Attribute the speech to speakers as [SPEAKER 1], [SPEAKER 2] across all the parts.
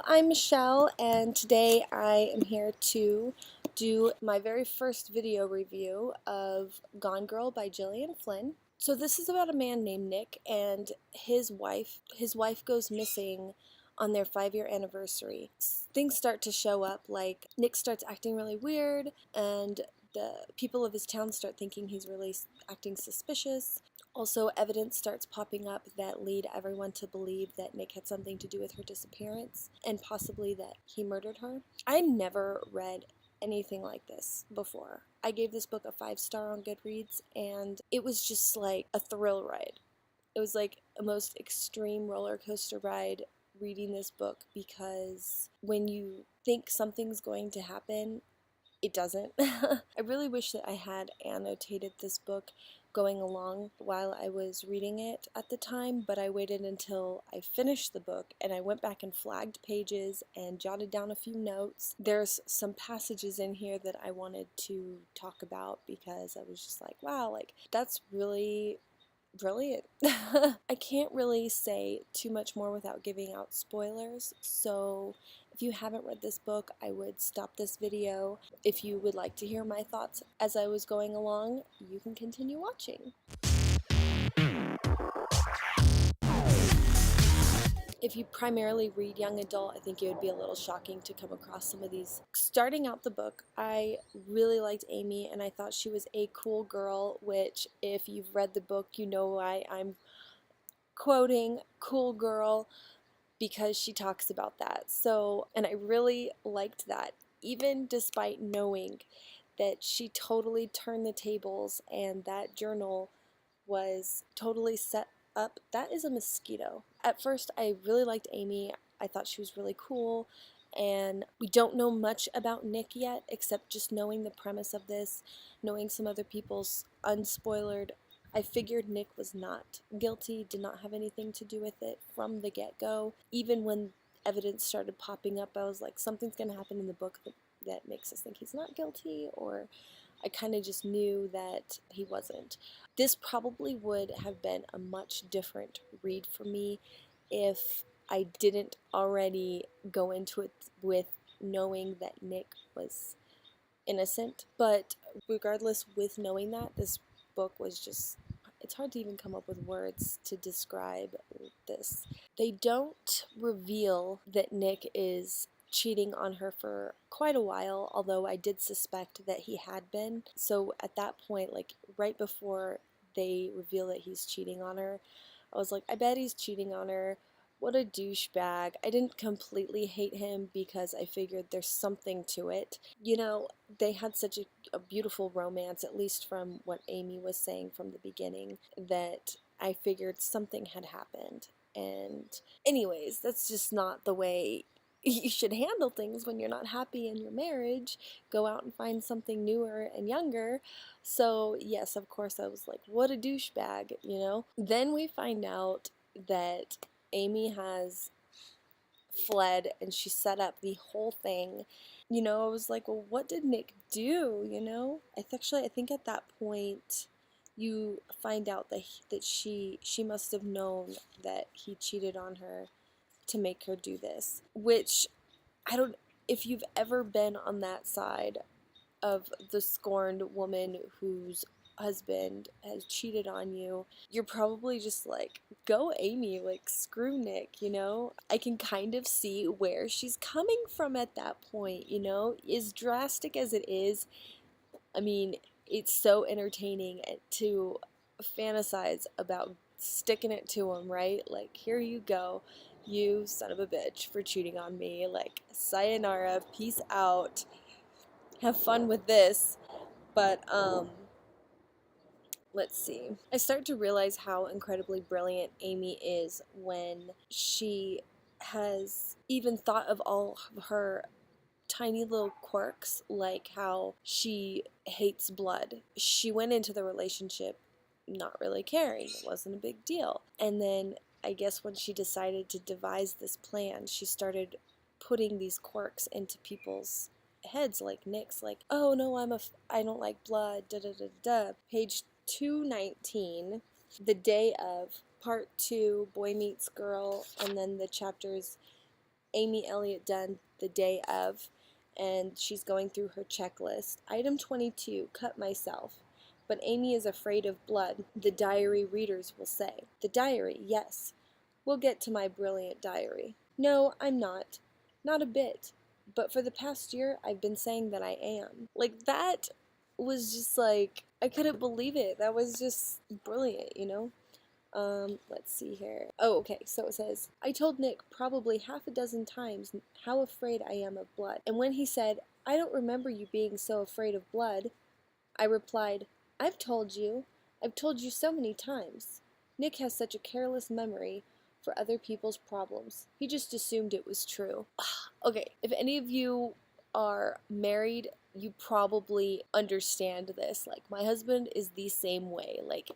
[SPEAKER 1] Hello, I'm Michelle, and today I am here to do my very first video review of Gone Girl by Gillian Flynn. So this is about a man named Nick and his wife. His wife goes missing on their 5-year anniversary. Things start to show up, like Nick starts acting really weird, and the people of his town start thinking he's really acting suspicious. Also, evidence starts popping up that lead everyone to believe that Nick had something to do with her disappearance and possibly that he murdered her. I never read anything like this before. I gave this book a 5-star on Goodreads, and it was just like a thrill ride. It was like a most extreme roller coaster ride reading this book, because when you think something's going to happen, it doesn't. I really wish that I had annotated this book going along while I was reading it at the time, but I waited until I finished the book and I went back and flagged pages and jotted down a few notes. There's some passages in here that I wanted to talk about because I was just like, wow, like that's really brilliant. I can't really say too much more without giving out spoilers, so if you haven't read this book, I would stop this video. If you would like to hear my thoughts as I was going along, you can continue watching. If you primarily read young adult, I think it would be a little shocking to come across some of these. Starting out the book, I really liked Amy, and I thought she was a cool girl, which if you've read the book, you know why I'm quoting cool girl, because she talks about that. So, and I really liked that, even despite knowing that she totally turned the tables and that journal was totally set up. That is a mosquito. At first, I really liked Amy. I thought she was really cool, and we don't know much about Nick yet, except just knowing the premise of this, knowing some other people's unspoilered. I figured Nick was not guilty, did not have anything to do with it from the get-go. Even when evidence started popping up, I was like, something's going to happen in the book that makes us think he's not guilty, or I kind of just knew that he wasn't. This probably would have been a much different read for me if I didn't already go into it with knowing that Nick was innocent. But regardless, with knowing that, this book was just, it's hard to even come up with words to describe this. They don't reveal that Nick is cheating on her for quite a while, although I did suspect that he had been. So at that point, like right before they reveal that he's cheating on her, I was like, I bet he's cheating on her. What a douchebag. I didn't completely hate him because I figured there's something to it. You know, they had such a beautiful romance, at least from what Amy was saying from the beginning, that I figured something had happened. And anyways, that's just not the way you should handle things when you're not happy in your marriage. Go out and find something newer and younger. So yes, of course I was like, what a douchebag, you know? Then we find out that Amy has fled and she set up the whole thing. You know, I was like, well, what did Nick do, you know? I think at that point you find out that she must have known that he cheated on her to make her do this, which I don't, if you've ever been on that side of the scorned woman whose husband has cheated on you, you're probably just like, go Amy, like screw Nick, you know? I can kind of see where she's coming from at that point, you know? As drastic as it is, I mean, it's so entertaining to fantasize about sticking it to him, right? Like, here you go, you son of a bitch for cheating on me. Like, sayonara, peace out, have fun with this. But, let's see. I start to realize how incredibly brilliant Amy is when she has even thought of all of her tiny little quirks, like how she hates blood. She went into the relationship not really caring. It wasn't a big deal. And then I guess when she decided to devise this plan, she started putting these quirks into people's heads, like Nick's, like, oh no, I don't like blood, da da da da. Page 219, the day of, part 2, boy meets girl, and then the chapters Amy Elliott Dunn the day of, and she's going through her checklist. Item 22, cut myself. But Amy is afraid of blood, the diary readers will say. The diary, yes. We'll get to my brilliant diary. No, I'm not. Not a bit. But for the past year, I've been saying that I am. Like, that was just like, I couldn't believe it. That was just brilliant, you know? Let's see here. Oh, okay, so it says, I told Nick probably half a dozen times how afraid I am of blood. And when he said, I don't remember you being so afraid of blood, I replied, I've told you. I've told you so many times. Nick has such a careless memory for other people's problems. He just assumed it was true. Okay, if any of you are married, you probably understand this. Like, my husband is the same way. Like,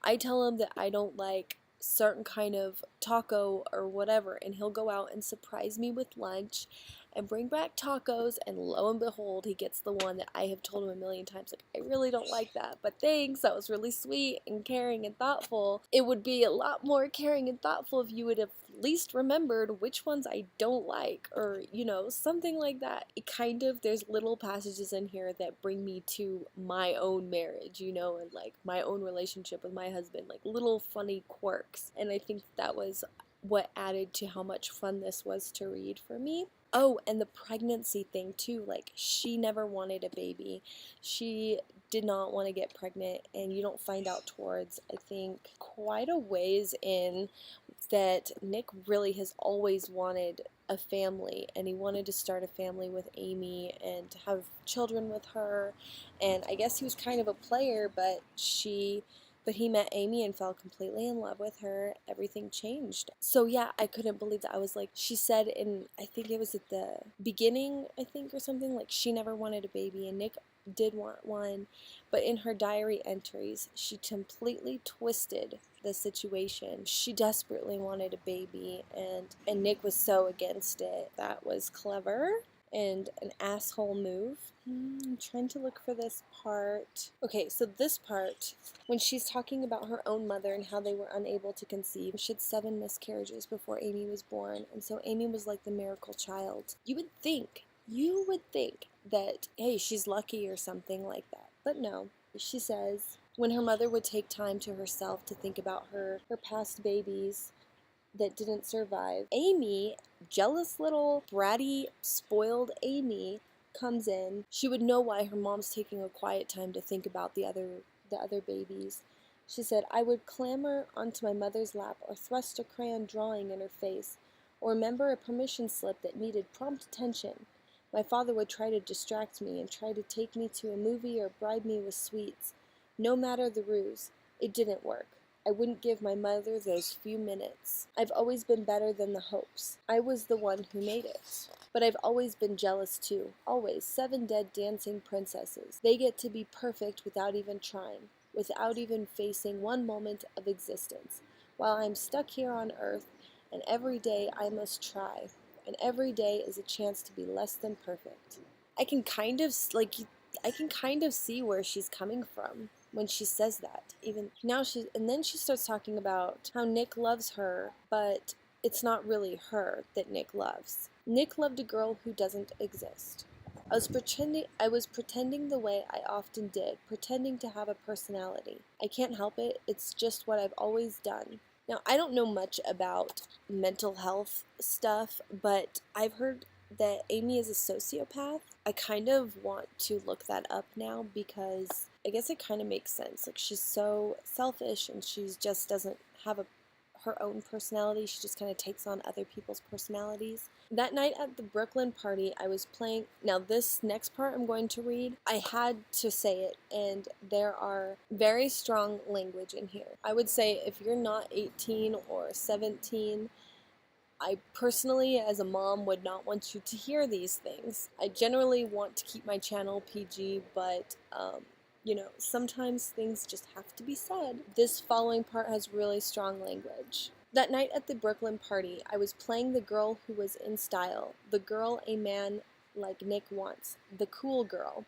[SPEAKER 1] I tell him that I don't like certain kind of taco or whatever, and he'll go out and surprise me with lunch and bring back tacos, and lo and behold, he gets the one that I have told him a million times, like, I really don't like that, but thanks, that was really sweet and caring and thoughtful. It would be a lot more caring and thoughtful if you would have at least remembered which ones I don't like, or, you know, something like that. It kind of, there's little passages in here that bring me to my own marriage, you know, and like my own relationship with my husband, like little funny quirks, and I think that was what added to how much fun this was to read for me. Oh, and the pregnancy thing too, like, she never wanted a baby. She did not want to get pregnant, and you don't find out towards, I think, quite a ways in that Nick really has always wanted a family, and he wanted to start a family with Amy and to have children with her, and I guess he was kind of a player, but he met Amy and fell completely in love with her. Everything changed. So yeah, I couldn't believe that. I was like, she said in, I think it was at the beginning, I think, or something, like she never wanted a baby and Nick did want one, but in her diary entries, she completely twisted the situation. She desperately wanted a baby, and Nick was so against it. That was clever and an asshole move. I'm trying to look for this part. Okay, so this part, when she's talking about her own mother and how they were unable to conceive, she had 7 miscarriages before Amy was born, and so Amy was like the miracle child. You would think that, hey, she's lucky or something like that, but no. She says, when her mother would take time to herself to think about her past babies that didn't survive, Amy, jealous little bratty, spoiled Amy, comes in. She would know why her mom's taking a quiet time to think about the other babies. She said, I would clamber onto my mother's lap or thrust a crayon drawing in her face or remember a permission slip that needed prompt attention. My father would try to distract me and try to take me to a movie or bribe me with sweets. No matter the ruse, it didn't work. I wouldn't give my mother those few minutes. I've always been better than the hopes. I was the one who made it. But I've always been jealous too. Always. 7 dead dancing princesses. They get to be perfect without even trying, without even facing one moment of existence, while I'm stuck here on earth, and every day I must try, and every day is a chance to be less than perfect. I can kind of see where she's coming from when she says that. Even now, and then she starts talking about how Nick loves her, but it's not really her that Nick loves. Nick loved a girl who doesn't exist. I was pretending the way I often did, pretending to have a personality. I can't help it, it's just what I've always done. Now, I don't know much about mental health stuff, but I've heard that Amy is a sociopath. I kind of want to look that up now because I guess it kind of makes sense. Like, she's so selfish and she just doesn't have her own personality. She just kind of takes on other people's personalities. That night at the Brooklyn party, I was playing. Now, this next part I'm going to read, I had to say it, and there are very strong language in here. I would say if you're not 18 or 17, I personally, as a mom, would not want you to hear these things. I generally want to keep my channel PG, but you know, sometimes things just have to be said. This following part has really strong language. That night at the Brooklyn party, I was playing the girl who was in style, the girl a man like Nick wants, the cool girl.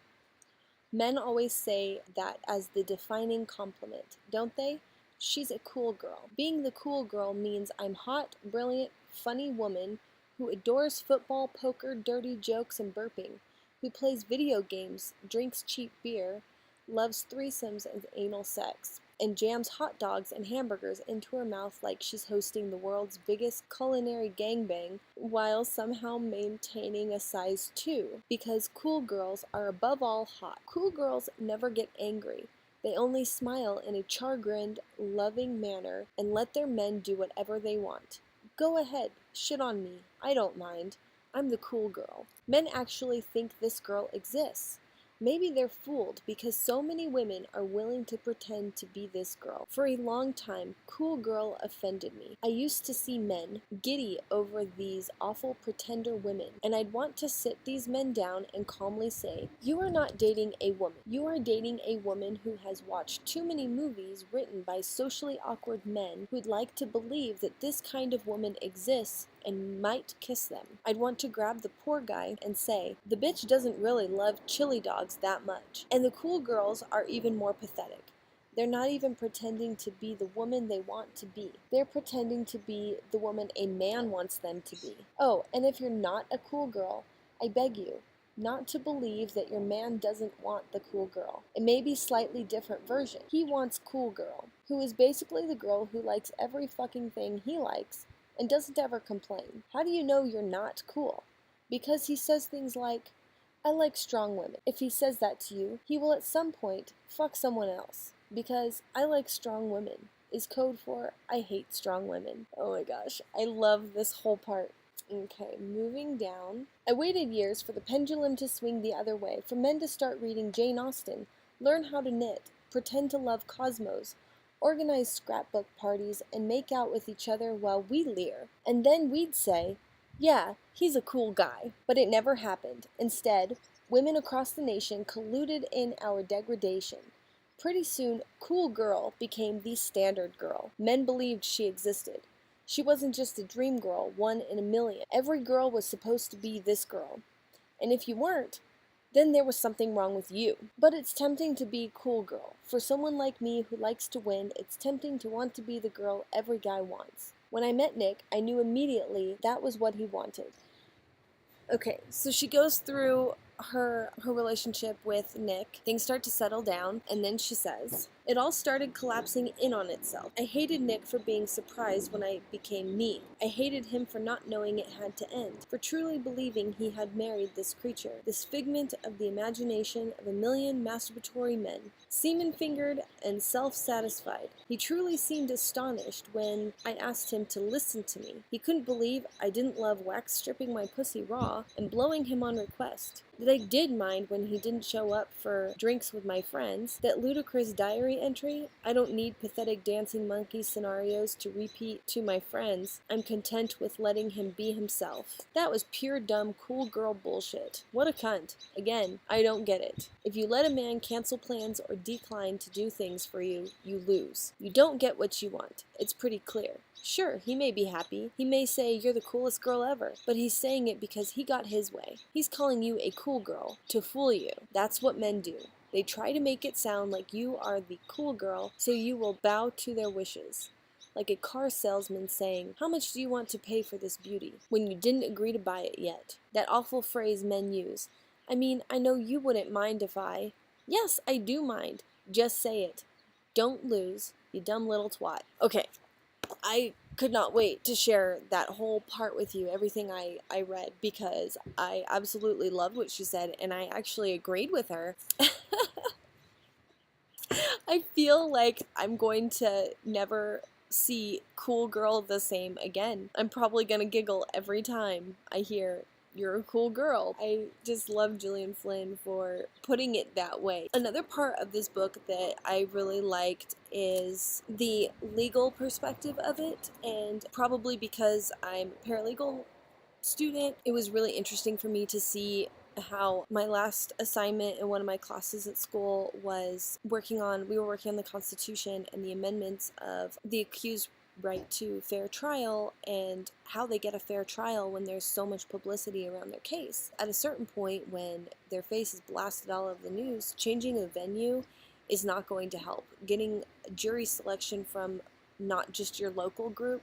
[SPEAKER 1] Men always say that as the defining compliment, don't they? She's a cool girl. Being the cool girl means I'm hot, brilliant, funny woman who adores football, poker, dirty jokes, and burping, who plays video games, drinks cheap beer, loves threesomes and anal sex, and jams hot dogs and hamburgers into her mouth like she's hosting the world's biggest culinary gangbang while somehow maintaining a size 2, because cool girls are above all hot. Cool girls never get angry. They only smile in a chagrined, loving manner and let their men do whatever they want. Go ahead, shit on me. I don't mind. I'm the cool girl. Men actually think this girl exists. Maybe they're fooled because so many women are willing to pretend to be this girl. For a long time, cool girl offended me. I used to see men giddy over these awful pretender women, and I'd want to sit these men down and calmly say, "You are not dating a woman. You are dating a woman who has watched too many movies written by socially awkward men who'd like to believe that this kind of woman exists and might kiss them." I'd want to grab the poor guy and say, "The bitch doesn't really love chili dogs that much." And the cool girls are even more pathetic. They're not even pretending to be the woman they want to be. They're pretending to be the woman a man wants them to be. Oh, and if you're not a cool girl, I beg you not to believe that your man doesn't want the cool girl. It may be a slightly different version. He wants cool girl, who is basically the girl who likes every fucking thing he likes and doesn't ever complain. How do you know you're not cool? Because he says things like, "I like strong women." If he says that to you, he will at some point fuck someone else. Because "I like strong women" is code for "I hate strong women." Oh my gosh, I love this whole part. Okay, moving down. I waited years for the pendulum to swing the other way, for men to start reading Jane Austen, learn how to knit, pretend to love cosmos, organize scrapbook parties, and make out with each other while we leer. And then we'd say, "Yeah, he's a cool guy." But it never happened. Instead, women across the nation colluded in our degradation. Pretty soon, cool girl became the standard girl. Men believed she existed. She wasn't just a dream girl, one in a million. Every girl was supposed to be this girl. And if you weren't, then there was something wrong with you. But it's tempting to be cool girl. For someone like me who likes to win, it's tempting to want to be the girl every guy wants. When I met Nick, I knew immediately that was what he wanted. Okay, so she goes through her relationship with Nick. Things start to settle down, and then she says, "It all started collapsing in on itself. I hated Nick for being surprised when I became me. I hated him for not knowing it had to end, for truly believing he had married this creature, this figment of the imagination of a million masturbatory men, semen-fingered and self-satisfied. He truly seemed astonished when I asked him to listen to me. He couldn't believe I didn't love wax-stripping my pussy raw and blowing him on request. That I did mind when he didn't show up for drinks with my friends. That ludicrous diary entry, 'I don't need pathetic dancing monkey scenarios to repeat to my friends. I'm content with letting him be himself.' That was pure dumb cool girl bullshit. What a cunt. Again, I don't get it. If you let a man cancel plans or decline to do things for you, you lose. You don't get what you want. It's pretty clear. Sure, he may be happy. He may say you're the coolest girl ever, but he's saying it because he got his way. He's calling you a cool girl to fool you. That's what men do. They try to make it sound like you are the cool girl so you will bow to their wishes. Like a car salesman saying, 'How much do you want to pay for this beauty?' when you didn't agree to buy it yet. That awful phrase men use. I mean, I know you wouldn't mind if I... Yes, I do mind. Just say it. Don't lose, you dumb little twat." Okay. I could not wait to share that whole part with you, everything I read, because I absolutely loved what she said, and I actually agreed with her. I feel like I'm going to never see cool girl the same again. I'm probably gonna giggle every time I hear "you're a cool girl." I just love Gillian Flynn for putting it that way. Another part of this book that I really liked is the legal perspective of it, and probably because I'm a paralegal student, it was really interesting for me to see how my last assignment in one of my classes at school was we were working on the Constitution and the amendments of the accused right to fair trial and how they get a fair trial when there's so much publicity around their case. At a certain point, when their face is blasted all over the news, changing a venue is not going to help. Getting jury selection from not just your local group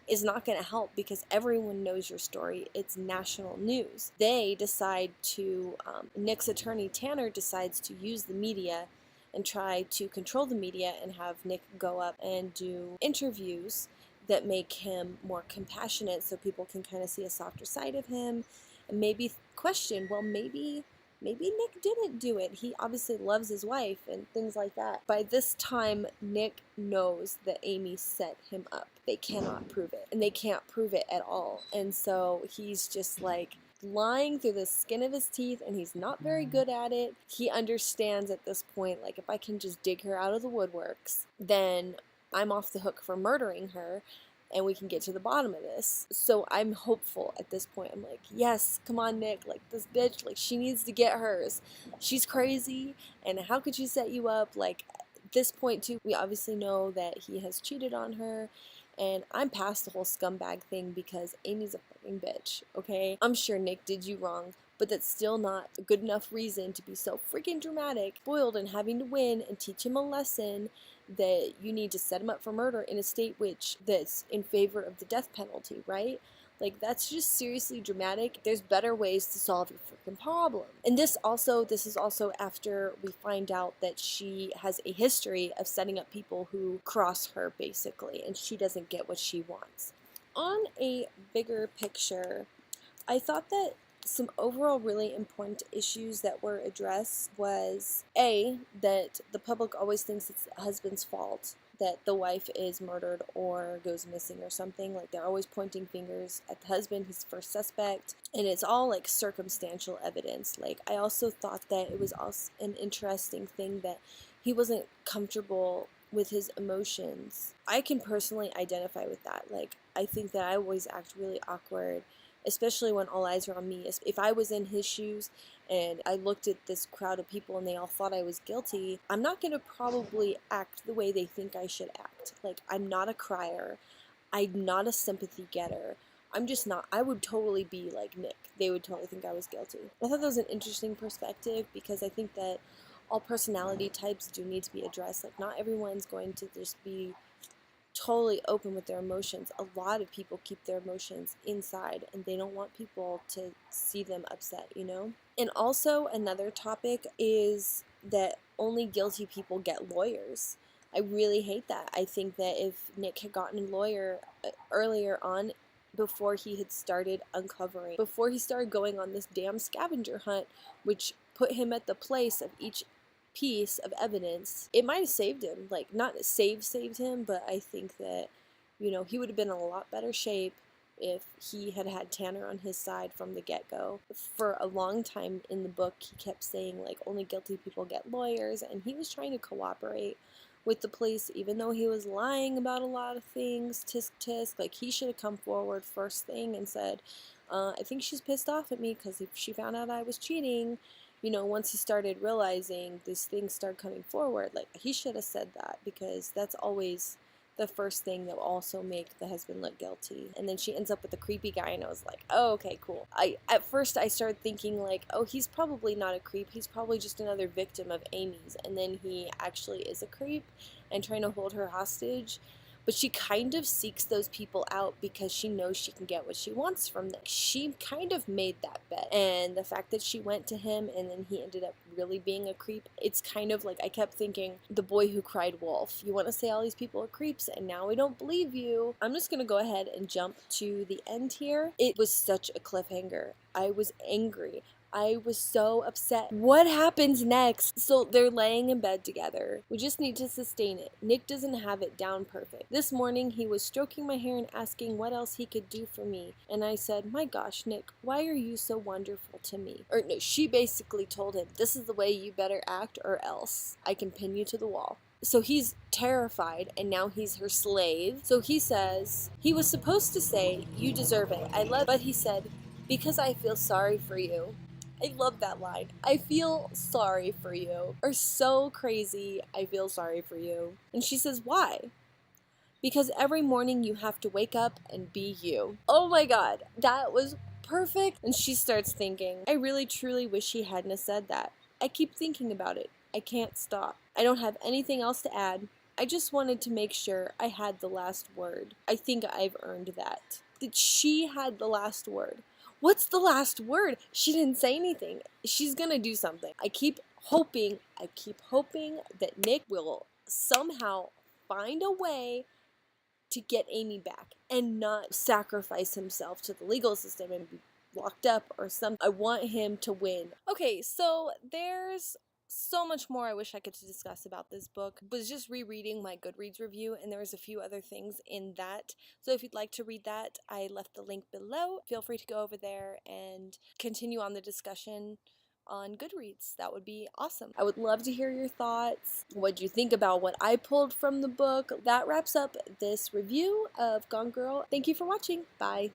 [SPEAKER 1] is not going to help because everyone knows your story. It's national news. They decide to, Nick's attorney Tanner decides to use the media and try to control the media and have Nick go up and do interviews that make him more compassionate so people can kind of see a softer side of him and maybe question, well, maybe Nick didn't do it. He obviously loves his wife and things like that. By this time, Nick knows that Amy set him up. They cannot prove it, and they can't prove it at all. And so he's just like lying through the skin of his teeth, and he's not very good at it. He understands at this point, like, if I can just dig her out of the woodworks, then I'm off the hook for murdering her, and we can get to the bottom of this. So I'm hopeful at this point. I'm like, yes, come on, Nick. Like, this bitch, like, she needs to get hers. She's crazy, and how could she set you up? Like, at this point, too, we obviously know that he has cheated on her, and I'm past the whole scumbag thing because Amy's a fucking bitch, okay? I'm sure Nick did you wrong, but that's still not a good enough reason to be so freaking dramatic, spoiled, and having to win and teach him a lesson that you need to set him up for murder in a state that's in favor of the death penalty, right? Like, that's just seriously dramatic. There's better ways to solve your freaking problem. And this is also after we find out that she has a history of setting up people who cross her, basically, and she doesn't get what she wants. On a bigger picture, I thought that some overall really important issues that were addressed was that the public always thinks it's the husband's fault that the wife is murdered or goes missing or something. Like, they're always pointing fingers at the husband, his first suspect, and it's all like circumstantial evidence. Like, I also thought that it was also an interesting thing that he wasn't comfortable with his emotions. I can personally identify with that. Like, I think that I always act really awkward, especially when all eyes are on me. If I was in his shoes and I looked at this crowd of people and they all thought I was guilty, I'm not going to probably act the way they think I should act. Like, I'm not a crier. I'm not a sympathy getter. I'm just not. I would totally be like Nick. They would totally think I was guilty. I thought that was an interesting perspective because I think that all personality types do need to be addressed. Like, not everyone's going to just be totally open with their emotions. A lot of people keep their emotions inside and they don't want people to see them upset, you know? And also another topic is that only guilty people get lawyers. I really hate that. I think that if Nick had gotten a lawyer earlier on, before he started going on this damn scavenger hunt, which put him at the place of each piece of evidence, it might have saved him. Like, not saved him, but I think that, you know, he would have been in a lot better shape if he had had Tanner on his side from the get-go. For a long time in the book, he kept saying, like, only guilty people get lawyers, and he was trying to cooperate with the police, even though he was lying about a lot of things. Tisk tisk. Like, he should have come forward first thing and said, I think she's pissed off at me because if she found out I was cheating, you know, once he started realizing these things started coming forward, like, he should have said that, because that's always the first thing that will also make the husband look guilty. And then she ends up with the creepy guy, and I was like, oh, okay, cool. At first I started thinking, like, oh, he's probably not a creep, he's probably just another victim of Amy's, and then he actually is a creep and trying to hold her hostage. But she kind of seeks those people out because she knows she can get what she wants from them. She kind of made that bet. And the fact that she went to him and then he ended up really being a creep, it's kind of like, I kept thinking, the boy who cried wolf. You want to say all these people are creeps and now we don't believe you. I'm just going to go ahead and jump to the end here. It was such a cliffhanger. I was angry. I was so upset. What happens next? So they're laying in bed together. We just need to sustain it. Nick doesn't have it down perfect. This morning he was stroking my hair and asking what else he could do for me. And I said, my gosh, Nick, why are you so wonderful to me? Or no, she basically told him, this is the way you better act or else I can pin you to the wall. So he's terrified, and now he's her slave. So he says, he was supposed to say, you deserve it. But he said, because I feel sorry for you. I love that line. I feel sorry for you. Or so crazy, I feel sorry for you. And she says, why? Because every morning you have to wake up and be you. Oh my god, that was perfect. And she starts thinking, I really truly wish he hadn't said that. I keep thinking about it. I can't stop. I don't have anything else to add. I just wanted to make sure I had the last word. I think I've earned that. That she had the last word. What's the last word? She didn't say anything. She's gonna do something. I keep hoping that Nick will somehow find a way to get Amy back and not sacrifice himself to the legal system and be locked up or something. I want him to win. Okay, so there's so much more I wish I could discuss about this book. Was just rereading my Goodreads review, and there was a few other things in that. So if you'd like to read that, I left the link below. Feel free to go over there and continue on the discussion on Goodreads. That would be awesome. I would love to hear your thoughts. What you think about what I pulled from the book. That wraps up this review of Gone Girl. Thank you for watching. Bye.